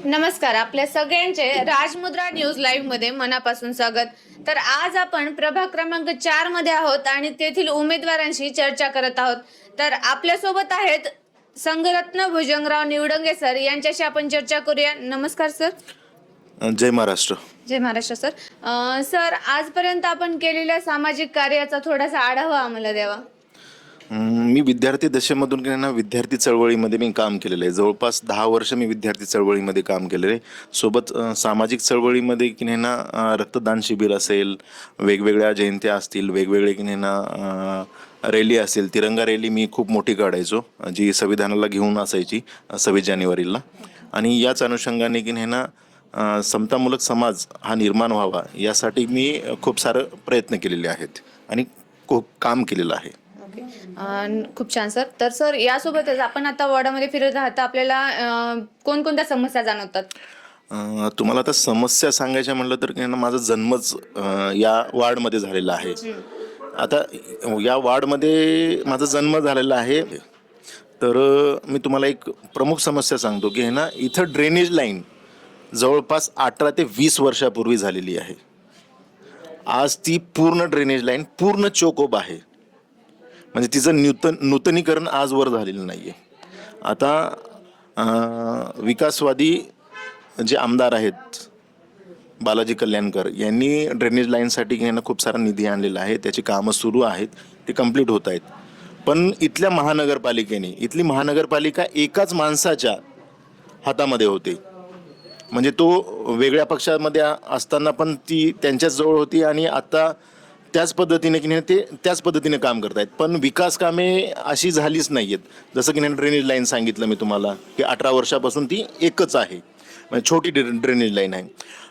नमस्कार, आपल्या सगळ्यांचे राजमुद्रा न्यूज लाईव्ह मध्ये मनापासून स्वागत. तर आज आपण प्रभाग क्रमांक 4 मध्ये आहोत आणि तेथील उमेदवारांशी चर्चा करत आहोत. तर आपल्या सोबत आहेत संघरत्न भुजंगराव निवडंगे सर, यांच्याशी आपण चर्चा करूया. नमस्कार सर. जय महाराष्ट्र. जय महाराष्ट्र सर. सर, आजपर्यंत आपण केलेल्या सामाजिक कार्याचा थोडासा आढावा आम्हाला द्यावा. मी विद्यार्थी दशेमधून की ना विद्यार्थी चळवळीमध्ये मी काम केलेलं आहे. जवळपास 10 वर्ष मी विद्यार्थी चळवळीमध्ये काम केलेलं आहे. सोबत सामाजिक चळवळीमध्ये की नाही ना रक्तदान शिबिर असेल, वेगवेगळ्या जयंत्या असतील, वेगवेगळे की नाही ना रॅली असेल, तिरंगा रॅली मी खूप मोठी काढायचो, जी संविधानाला घेऊन असायची 26 जानेवारीला. आणि याच अनुषंगाने की नाही ना समतामूलक समाज हा निर्माण व्हावा यासाठी मी खूप सारं प्रयत्न केलेले आहेत आणि खूप काम केलेलं आहे. खूप छान सर. तर सर, यासोबतच आपण आता वॉर्डामध्ये फिरत राहता, आपल्याला कोणकोणत्या समस्या जाणवतात? तुम्हाला आता समस्या सांगायच्या म्हटलं तर की ना माझा जन्मच या वार्डमध्ये झालेला आहे. आता या वार्डमध्ये माझा जन्म झालेला आहे. तर मी तुम्हाला एक प्रमुख समस्या सांगतो की ना इथं ड्रेनेज लाईन जवळपास 18 ते 20 वर्षापूर्वी झालेली आहे. आज ती पूर्ण ड्रेनेज लाईन पूर्ण चोकोप आहे, म्हणजे तिचं नूतनीकरण आजवर झालेलं नाही आहे. आता विकासवादी जे आमदार आहेत बालाजी कल्याणकर यांनी ड्रेनेज लाईनसाठी यांना खूप सारा निधी आणलेला आहे. त्याची कामं सुरू आहेत, ते कंप्लीट होत आहेत. पण इथली महानगरपालिका एकाच माणसाच्या हातामध्ये होते. म्हणजे तो वेगळ्या पक्षामध्ये असताना पण ती त्यांच्याच जवळ होती आणि आता त्याच पद्धतीने की नाही ते त्याच पद्धतीने काम करतायत. पण विकास कामे अशी झालीच नाही आहेत. जसं की नाही ड्रेनेज लाईन सांगितलं मी तुम्हाला की 18 वर्षापासून ती एकच आहे, म्हणजे छोटी ड्रेनेज लाईन आहे.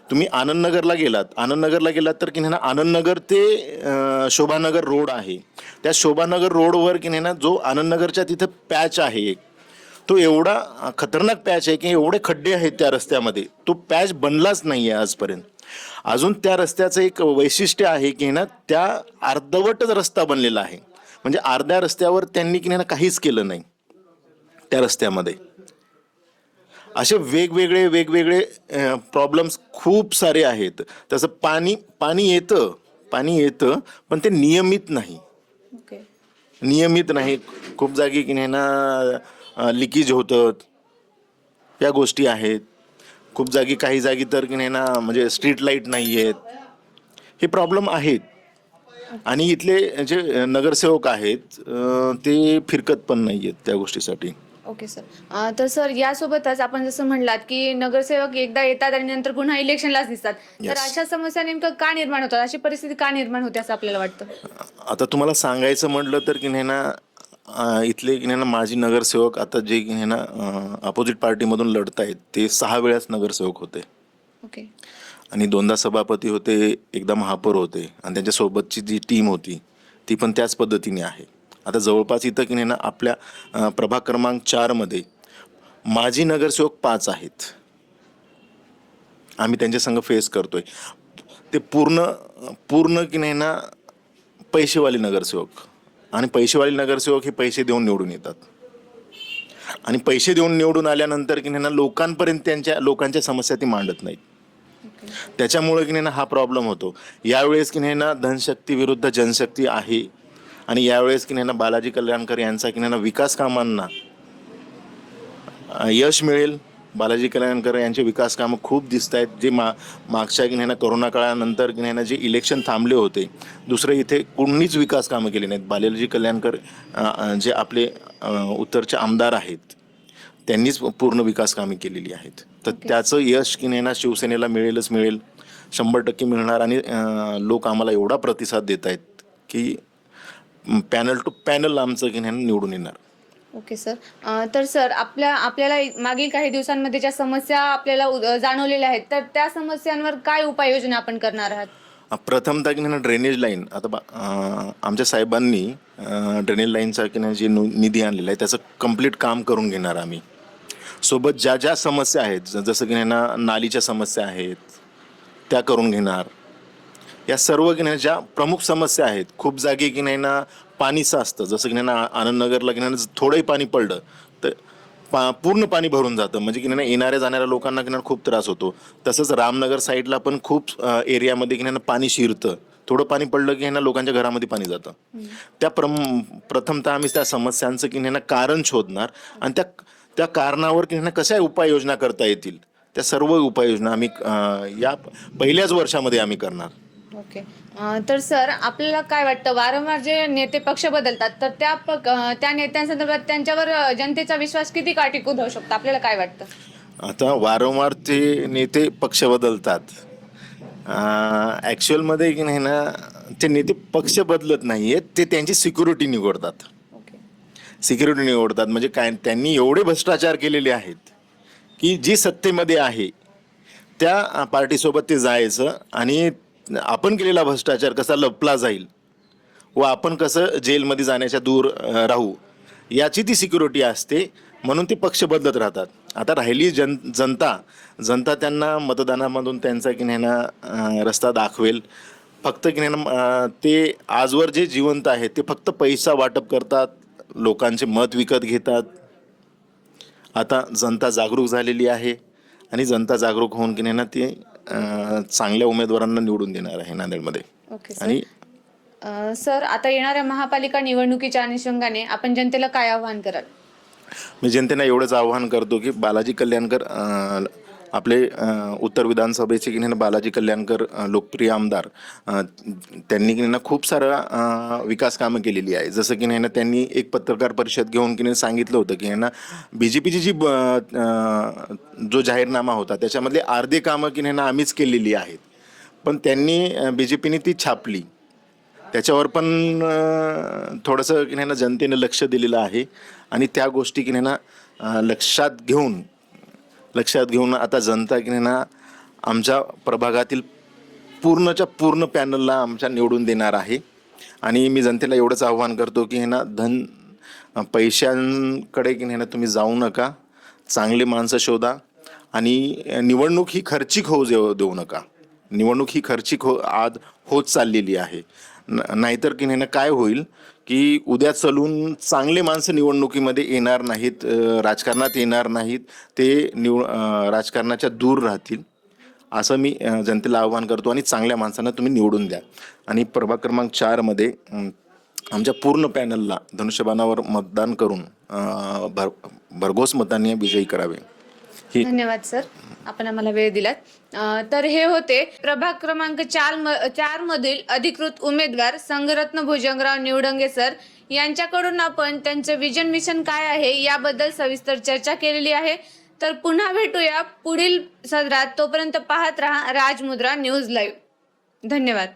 तुम्ही आनंदनगरला गेलात तर की नाही ना आनंदनगर ते शोभानगर रोड आहे. त्या शोभानगर रोडवर की नाही ना जो आनंदनगरच्या तिथं पॅच आहे एक, तो एवढा खतरनाक पॅच आहे की एवढे खड्डे आहेत त्या रस्त्यामध्ये, तो पॅच बनलाच नाही आहे आजपर्यंत. अजून त्या रस्त्याचं एक वैशिष्ट्य आहे की ना त्या अर्धवटच रस्ता बनलेला आहे, म्हणजे अर्ध्या रस्त्यावर त्यांनी की ना काहीच केलं नाही त्या रस्त्यामध्ये. असे वेगवेगळे प्रॉब्लेम्स खूप सारे आहेत. तसं पाणी येतं पण ते नियमित नाही. खूप जागी की नाही ना लिकेज होतं, या गोष्टी आहेत. खूप जागी, काही जागी तर की नाही ना म्हणजे स्ट्रीट लाईट नाही आहेत. हे प्रॉब्लेम आहेत. आणि इथले जे नगरसेवक आहेत ते फिरकत पण नाही आहेत त्या गोष्टीसाठी. Okay sir. तर सर, यासोबतच आपण जसं म्हणलात की नगरसेवक एकदा येतात आणि नंतर पुन्हा इलेक्शनलाच दिसतात. तर Yes. अशा समस्या नेमकं का निर्माण होतात? अशी परिस्थिती का निर्माण होते असं आपल्याला वाटतं? आता तुम्हाला सांगायचं म्हटलं तर की नाही ना इथले की नाही ना माजी नगरसेवक आता जे की नाही ना अपोजिट पार्टीमधून लढत आहेत ते 6 वेळाच नगरसेवक होते ओके. आणि 2दा सभापती होते, एकदा महापौर होते आणि त्यांच्यासोबतची जी टीम होती ती पण त्याच पद्धतीने आहे. आता जवळपास इथं की नाही ना आपल्या प्रभाग क्रमांक 4मध्ये माजी नगरसेवक 5 आहेत. आम्ही त्यांच्या संग फेस करतोय. ते पूर्ण पूर्ण की नाही ना पैसेवाले नगरसेवक, आणि पैसेवाले नगरसेवक हे पैसे देऊन निवडून येतात आणि पैसे देऊन निवडून आल्यानंतर की नाही ना लोकांपर्यंत लोकांच्या समस्या ती मांडत नाहीत. त्याच्यामुळे की नाही ना हा प्रॉब्लेम होतो. यावेळेस की नाही ना धनशक्ती विरुद्ध जनशक्ती आहे आणि यावेळेस की नाही ना बालाजी कल्याणकर यांचा की नाही ना विकास कामांना यश मिळेल. बालाजी कल्याणकर यांचे विकास कामं खूप दिसत आहेत. जे मागच्या की नाही ना कोरोना काळानंतर की नाही ना जे इलेक्शन थांबले होते, दुसरे इथे कोणीच विकास कामं केली नाहीत. बालाजी कल्याणकर जे आपले उत्तरचे आमदार आहेत त्यांनीच पूर्ण विकास कामे केलेली आहेत. तर त्याचं यश की नाही ना शिवसेनेला मिळेल, 100% मिळणार. आणि लोक आम्हाला एवढा प्रतिसाद देत आहेत की पॅनल टू पॅनल आमचं की नाही निवडून येणार. Okay sir. तर सर, आपल्याला मागील काही दिवसांमध्ये ज्या समस्या आपल्याला जाणवलेल्या आहेत, तर त्या समस्यांवर काय उपाययोजना आपण करणार आहात? प्रथमतः की नाही ड्रेनेज लाईन आता आमच्या साहेबांनी ड्रेनेज लाईनचा की नाही जे निधी आणलेला आहे त्याचं कंप्लीट काम करून घेणार आम्ही. सोबत ज्या समस्या आहेत, जसं की नाही ना नालीच्या समस्या आहेत त्या करून घेणार. या सर्व की नाही ज्या प्रमुख समस्या आहेत, खूप जागी की नाही ना पाणी साचतं. जसं की नाही ना आनंदनगरला की नाही थोडंही पाणी पडलं तर पूर्ण पाणी भरून जातं, म्हणजे की नाही येणाऱ्या जाणाऱ्या लोकांना की नाही खूप त्रास होतो. तसंच रामनगर साईडला पण खूप एरियामध्ये की नाही पाणी शिरतं. थोडं पाणी पडलं की ना लोकांच्या घरामध्ये पाणी जातं. त्या प्रथमतः आम्ही त्या समस्यांचं की नाही कारण शोधणार आणि त्या त्या कारणावर की नाही कशा उपाययोजना करता येतील त्या सर्व उपाययोजना आम्ही या पहिल्याच वर्षामध्ये आम्ही करणार. ओके. तर सर आपल्याला काय वाटतं वारंवार जे नेते पक्ष बदलतात तर त्या नेत्यांसंदर्भात त्यांच्यावर जनतेचा विश्वास किती काळ टिकून राहू शकतो आपल्याला काय वाटतं? आता वारंवार ते नेते पक्ष बदलतात. ॲक्च्युअलमध्ये की नाही ना ते नेते पक्ष बदलत नाही आहेत, ते त्यांची सिक्युरिटी निवडतात. ओके. सिक्युरिटी निवडतात म्हणजे काय, त्यांनी एवढे भ्रष्टाचार केलेले आहेत की जी सत्तेमध्ये आहे त्या पार्टीसोबत ते जायचं आणि आपण केलेला भ्रष्टाचार कसा लपला जाईल व आपण कसं जेलमध्ये जाण्याच्या दूर राहू याची ती सिक्युरिटी असते. म्हणून ते पक्ष बदलत राहतात. आता राहिली जनता, जनता त्यांना मतदानामधून त्यांचा की नाही ना रस्ता दाखवेल. फक्त की नाही ना ते आजवर जे जिवंत आहेत ते फक्त पैसा वाटप करतात, लोकांचे मत विकत घेतात. आता जनता जागरूक झालेली आहे आणि जनता जागरूक होऊन की नाही ना ते चांगल्या उमेदवारांना निवडून देणार आहे नांदेडमध्ये. Okay sir. आणि सर आता येणाऱ्या महापालिका निवडणुकीच्या अनुषंगाने आपण जनतेला काय आवाहन कराल? मी जनतेला एवढंच आवाहन करतो की बालाजी कल्याणकर आपले उत्तर विधानसभेचे की नाही ना बालाजी कल्याणकर लोकप्रिय आमदार, त्यांनी की नाही ना खूप सारं विकास कामं केलेली आहे. जसं की नाही ना त्यांनी एक पत्रकार परिषद घेऊन की नाही सांगितलं होतं की ना BJPची जी जो जाहीरनामा होता त्याच्यामधले अर्धे कामं की नाही ना आम्हीच केलेली आहेत. पण त्यांनी BJPने ती छापली. त्याच्यावर पण थोडंसं की नाही ना जनतेने लक्ष दिलेलं आहे आणि त्या गोष्टी की नाही ना लक्षात घेऊन आता जनता की नाही ना आमच्या प्रभागातील पूर्णच्या पूर्ण पॅनलला आमच्या निवडून देणार आहे. आणि मी जनतेला एवढंच आव्हान करतो की हे ना पैशांकडे की नाही ना तुम्ही जाऊ नका, चांगले माणसं शोधा आणि निवडणूक ही खर्चिक देऊ नका. निवडणूक ही खर्चिक आज होत चाललेली आहे. नाहीतर की नाही ना काय होईल की उद्या चलून चांगले माणसं निवडणुकीमध्ये येणार नाहीत, राजकारणात येणार नाहीत, ते राजकारणाच्या दूर राहतील. असं मी जनतेला आवाहन करतो आणि चांगल्या माणसांना तुम्ही निवडून द्या आणि प्रभाग क्रमांक 4मध्ये आमच्या पूर्ण पॅनलला धनुष्यबाणावर मतदान करून भरघोस मतांनी विजयी करावे. धन्यवाद सर, आपण आम्हाला वेळ दिलात. तर हे होते प्रभाग क्रमांक 4 मधील अधिकृत उमेदवार संघरत्न भुजंगराव निवडंगे सर यांच्याकडून आपण त्यांचं विजन मिशन काय आहे याबद्दल सविस्तर चर्चा केलेली आहे. तर पुन्हा भेटूया पुढील सदरात. तोपर्यंत पाहत रहा राजमुद्रा न्यूज लाईव्ह. धन्यवाद.